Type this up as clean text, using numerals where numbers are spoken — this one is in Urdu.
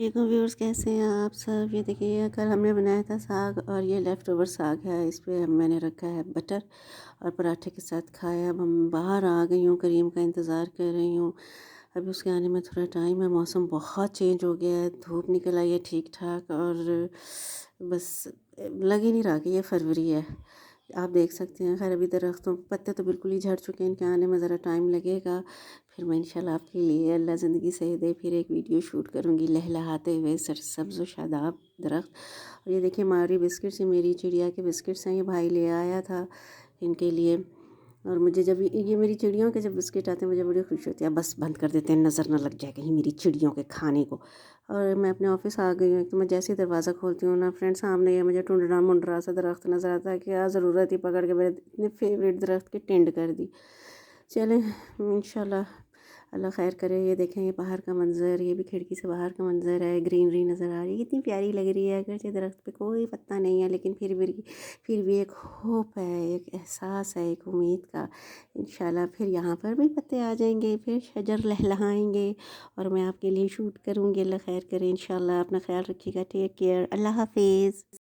دیکھو ویورس، کیسے ہیں آپ سب؟ یہ دیکھیے، کل ہم نے بنایا تھا ساگ، اور یہ لیفٹ اوور ساگ ہے، اس پہ میں نے رکھا ہے بٹر اور پراٹھے کے ساتھ کھایا۔ اب ہم باہر آ گئی ہوں، کریم کا انتظار کر رہی ہوں۔ اب اس کے آنے میں تھوڑا ٹائم ہے، موسم بہت چینج ہو گیا ہے، دھوپ نکل آئی ہے ٹھیک ٹھاک، اور بس لگ ہی نہیں رہا کہ یہ فروری ہے۔ آپ دیکھ سکتے ہیں، خیر ابھی درختوں پتے تو بالکل ہی جھڑ چکے ہیں، ان کے آنے میں ذرا ٹائم لگے گا۔ پھر میں انشاءاللہ آپ کے لیے، اللہ زندگی صحت دے، پھر ایک ویڈیو شوٹ کروں گی لہلہاتے ہوئے سرسبز و شاداب درخت۔ اور یہ دیکھیں ماری بسکٹس، یہ میری چڑیا کے بسکٹس ہیں، یہ بھائی لے آیا تھا ان کے لیے۔ اور مجھے جب یہ میری چڑیوں کے جب بسکٹ آتے ہیں مجھے بڑی خوشی ہوتی ہے۔ بس بند کر دیتے ہیں، نظر نہ لگ جائے کہیں میری چڑیوں کے کھانے کو۔ اور میں اپنے آفس آ گئی ہوں، تو میں جیسے ہی دروازہ کھولتی ہوں نا فرینڈ، سامنے یہ مجھے ٹنڈرا منڈرا سا درخت نظر آتا ہے کہ کیا ضرورت ہی پکڑ کے میرے اتنے فیوریٹ درخت کی ٹینڈ کر دی۔ چلیں انشاءاللہ اللہ خیر کرے۔ یہ دیکھیں، یہ باہر کا منظر، یہ بھی کھڑکی سے باہر کا منظر ہے، گرینری نظر آ رہی ہے، کتنی پیاری لگ رہی ہے۔ اگرچہ درخت پہ کوئی پتہ نہیں ہے، لیکن پھر بھی ایک ہوپ ہے، ایک احساس ہے، ایک امید کا۔ انشاءاللہ پھر یہاں پر بھی پتے آ جائیں گے، پھر شجر لہلہائیں گے، اور میں آپ کے لیے شوٹ کروں گی۔ اللہ خیر کرے، انشاءاللہ اپنا خیال رکھیے گا، ٹیک کیئر، اللہ حافظ۔